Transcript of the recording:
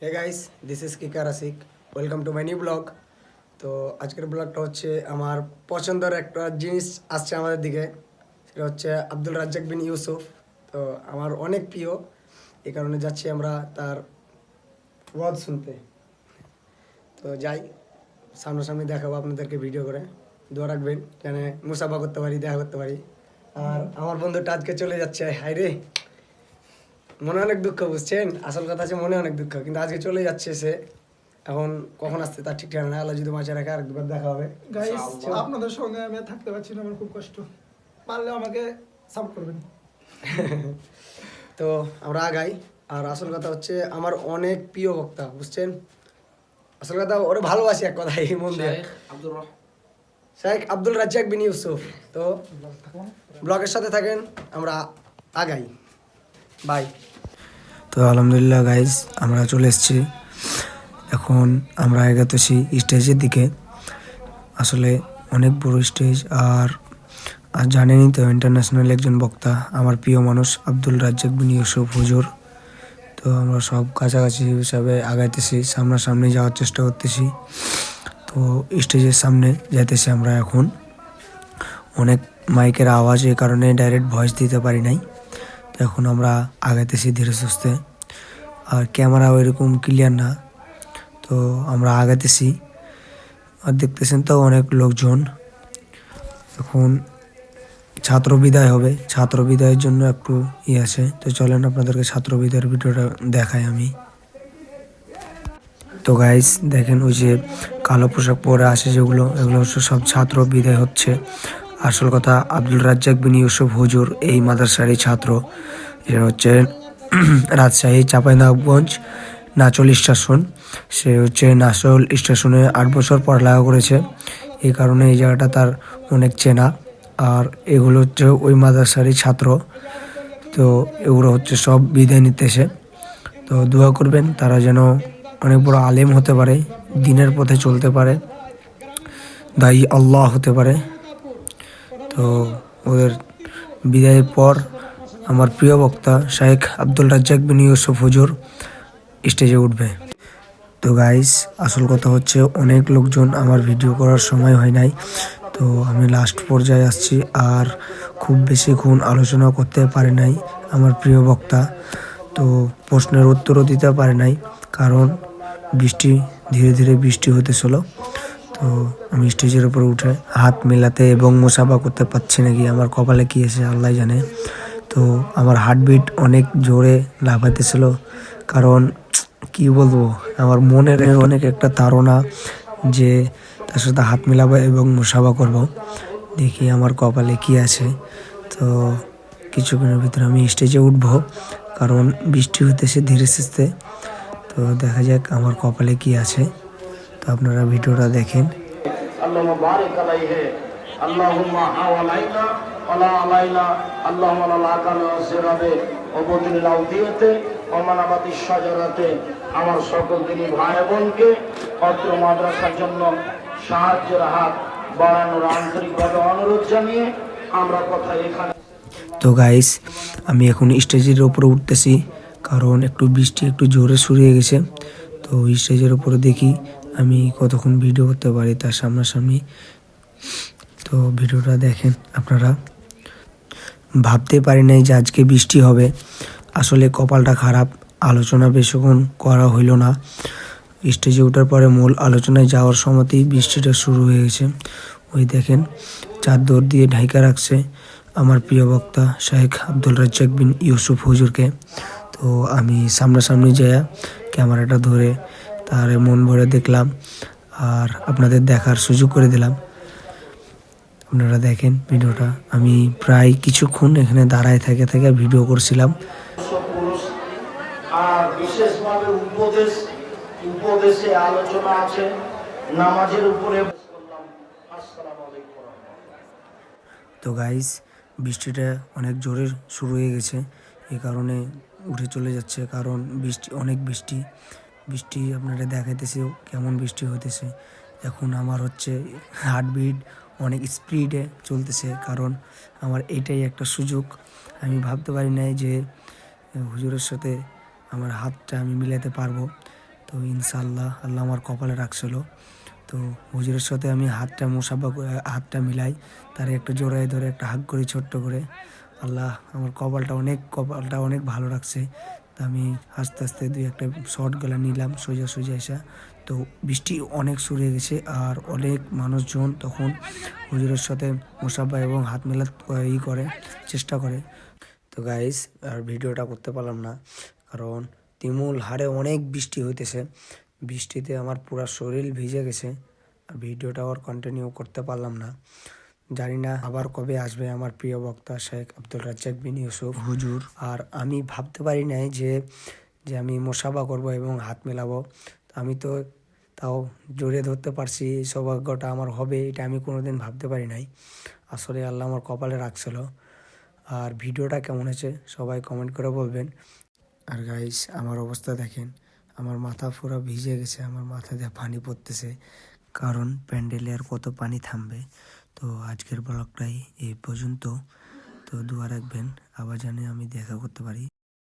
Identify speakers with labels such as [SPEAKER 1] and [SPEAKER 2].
[SPEAKER 1] Hey guys, this is কিকার আসিক। Welcome to my new blog. তো আজকের ব্লগটা হচ্ছে আমার পছন্দের একটা জিনিস আসছে আমাদের দিকে। সেটা হচ্ছে আব্দুল রাজ্জাক বিন ইউসুফ। তো আমার অনেক প্রিয়, এই কারণে যাচ্ছি আমরা তার ওয়াজ শুনতে। তো যাই, সামনাসামনি দেখাবো আপনাদেরকে ভিডিও করে। দোয়া রাখবেন যেন মুসাফা করতে পারি, দেখা করতে পারি। আর আমার বন্ধুটা আজকে চলে যাচ্ছে, হাই রে, মনে অনেক দুঃখ, বুঝছেন? আসল কথা আছে, মনে অনেক দুঃখ, কিন্তু আজকে চলে যাচ্ছে সে। এখন কখন আসছে তার ঠিক ঠিকানা নাই। আল্লাহ যদি মাঝে রাখে আরেকবার দেখা হবে।
[SPEAKER 2] গাইস, আপনাদের সঙ্গে আমি আর থাকতে পারছি না, আমার খুব কষ্ট। পারলে আমাকে সাপোর্ট করবেন।
[SPEAKER 1] তো আমরা আগাই। আর আসল কথা হচ্ছে আমার অনেক প্রিয় বক্তা, বুঝছেন? আসল কথা ওরে ভালোবাসি, এক কথাই মন দিয়ে। শেখ আব্দুল রাজ্জাক বিন ইউসুফ। তো ব্লগের সাথে থাকেন, আমরা আগাই। বাই। তো আলহামদুলিল্লাহ গাইজ, আমরা চলে এসেছি। এখন আমরা এগোতেছি স্টেজের দিকে। আসলে অনেক বড় স্টেজ, আর জানেনই তো ইন্টারন্যাশনাল একজন বক্তা, আমার প্রিয় মানুষ আব্দুল রাজ্জাক বিন ইউসুফ হুজুর। তো আমরা সব কাছাকাছি হিসাবে আগাইতেছি, সামনাসামনি যাওয়ার চেষ্টা করতেছি। তো স্টেজের সামনে যাইতেছি আমরা এখন। অনেক মাইকের আওয়াজ, এই কারণে ডাইরেক্ট ভয়েস দিতে পারি নাই। তো এখন আমরা আগাইতেছি ধীরে সুস্থে, আর ক্যামেরাও এরকম ক্লিয়ার না। তো আমরা আগাইতেছি, আর দেখতেছেন তো অনেক লোকজন। এখন ছাত্র বিদায় হবে, ছাত্র বিদায়ের জন্য একটু আছে। তো চলেন আপনাদেরকে ছাত্র বিদায়ের ভিডিওটা দেখাই আমি। তো গাইস দেখেন, ওই যে কালো পোশাক পরে আসে যেগুলো, এগুলো হচ্ছে সব ছাত্র বিদায় হচ্ছে। আসল কথা, আব্দুল রাজ্জাক বিন ইউসুফ হুজুর এই মাদ্রাসারই ছাত্র। এটা হচ্ছে রাজশাহী চাঁপাইনবাবগঞ্জ নাচল স্টেশন। সে হচ্ছে নাচল স্টেশনে 8 বছর পড়ালেখা করেছে, এই কারণে এই জায়গাটা তার অনেক চেনা। আর এগুলো হচ্ছে ওই মাদ্রাসারই ছাত্র। তো এগুলো হচ্ছে সব বিদায় নিতেছে। তো দোয়া করবেন তারা যেন অনেক বড় আলেম হতে পারে, দিনের পথে চলতে পারে, দায়ী আল্লাহ হতে পারে। তো ওদের বিদায়ের পর আমার প্রিয় বক্তা শেখ আব্দুল রাজ্জাক বিন ইউসুফ হুজুর স্টেজে উঠবে। তো গাইস, আসল কথা হচ্ছে অনেক লোকজন, আমার ভিডিও করার সময় হয় নাই। তো আমি লাস্ট পর্যায়ে আসছি, আর খুব বেশিক্ষণ আলোচনা করতে পারে নাই আমার প্রিয় বক্তা। তো প্রশ্নের উত্তরও দিতে পারে নাই, কারণ বৃষ্টি, ধীরে ধীরে বৃষ্টি হতেছিল। তো আমি স্টেজের উপরে উঠে হাত মেলাতে এবং মুসাফা করতে পারছি নাকি, আমার কপালে কি এসে আল্লাহ জানে। তো আমার হার্টবিট অনেক জোরে লাফাইতেছিল, কারণ কি বলবো, আমার মনের অনেক একটা তাড়না যে তার সাথে হাত মেলাবো এবং মুসাফা করব। দেখি আমার কপালে কি আছে। তো কিছুক্ষণের ভিতরে আমি স্টেজে উঠবো, কারণ বৃষ্টি হতেছে ধীরে সুস্থে। তো দেখা যাক আমার কপালে কি আছে। তো আপনারা ভিডিওটা দেখেন।
[SPEAKER 3] اللهم بارك عليه اللهم حوالينا ولا علينا اللهم لا لاقل وسرابه وبطن الاوديته ومنابت الشجرة আমার সকল দিনী ভাই বোনকে অত্র মাদ্রাসার জন্য সাহায্যের হাত বাড়ানোর আন্তরিকভাবে অনুরোধ জানিয়ে আমরা কথা এখানে।
[SPEAKER 1] তো গাইস, আমি এখন স্টেজের উপরে উঠতেছি, কারণ একটু বৃষ্টি একটু জোরে শুরু গেছে। তো স্টেজের উপরে দেখি আমি কতক্ষণ ভিডিও করতে পারি তার সামনাসামনি। তো ভিডিওটা দেখেন আপনারা। ভাবতে পারি নাই যে আজকে বৃষ্টি হবে, আসলে কপালটা খারাপ, আলোচনা বেশিক্ষণ করা হইল না। স্টেজে ওঠার পরে মূল আলোচনায় যাওয়ার সময়তেই বৃষ্টিটা শুরু হয়ে গেছে। ওই দেখেন, চাদর দিয়ে ঢাকা রাখছে আমার প্রিয় বক্তা শেখ আব্দুল রাজ্জাক বিন ইউসুফ হুজুরকে। তো আমি সামনাসামনি যাইয়া ক্যামেরাটা ধরে তার মন ভরে দেখলাম, আর আপনাদের দেখার সুযোগ করে দিলাম। আপনারা দেখেন ভিডিওটা। আমি প্রায় কিছুক্ষণ এখানে দাঁড়ায় থেকে থেকে ভিডিও করছিলাম।
[SPEAKER 3] আর বিশেষভাবে উপদেশে আলোচনা আছে নামাজের উপরে।
[SPEAKER 1] তো গাইস, বৃষ্টিটা অনেক জোরে শুরু হয়ে গেছে, এই কারণে উঠে চলে যাচ্ছে, কারণ বৃষ্টি অনেক বৃষ্টি বৃষ্টি আপনারা দেখাইতেছে কেমন বৃষ্টি হতেছে। এখন আমার হচ্ছে হার্টবিট অনেক স্পিডে চলতেছে, কারণ আমার এটাই একটা সুযোগ। আমি ভাবতে পারি নাই যে হুজুরের সাথে আমার হাতটা আমি মিলাতে পারবো। তো ইনশাআল্লাহ আল্লাহ আমার কপালে রাখছিল। তো হুজুরের সাথে আমি হাতটা মিলাই, তার একটু জোড়ায় ধরে একটা হাগ করি ছোট্ট করে। আল্লাহ আমার কপালটা অনেক ভালো রাখছে। তা আমি আস্তে আস্তে দুই একটা শর্ট গলা নিলাম সোজা সোজা এসে। তো বৃষ্টি অনেক শুরু হয়ে গেছে আর অনেক মানুষজন তখন হুজুরের সাথে মুসাফা এবং হাত মেলা চেষ্টা করে। তো গাইস আর ভিডিওটা করতে পারলাম না, কারণ তিমুল হারে অনেক বৃষ্টি হইতেছে। বৃষ্টিতে আমার পুরো শরীর ভিজে গেছে আর ভিডিওটা আর কন্টিনিউ করতে পারলাম না। জানি না আবার কবে আসবে আমার প্রিয় বক্তা শেখ আব্দুল রাজ্জাক বিন ইউসুফ হুজুর। আর আমি ভাবতে পারি নাই যে আমি মুসাফা করব এবং হাত মেলাবো। আমি তো তাও জড়িয়ে ধরতে পারছি, এই সৌভাগ্যটা আমার হবে এটা আমি কোনোদিন ভাবতে পারি নাই। আসলে আল্লাহ আমার কপালে রাখছিল। আর ভিডিওটা কেমন হয়েছে সবাই কমেন্ট করে বলবেন। আর গাইস আমার অবস্থা দেখেন, আমার মাথা পুরো ভিজে গেছে, আমার মাথা দিয়ে পানি পড়তেছে, কারণ প্যান্ডেলে আর কত পানি থামবে। তো আজকের ব্লগটাই এই পর্যন্ত। তো দোয়া রাখবেন আবার জানি আমি দেখা করতে পারি।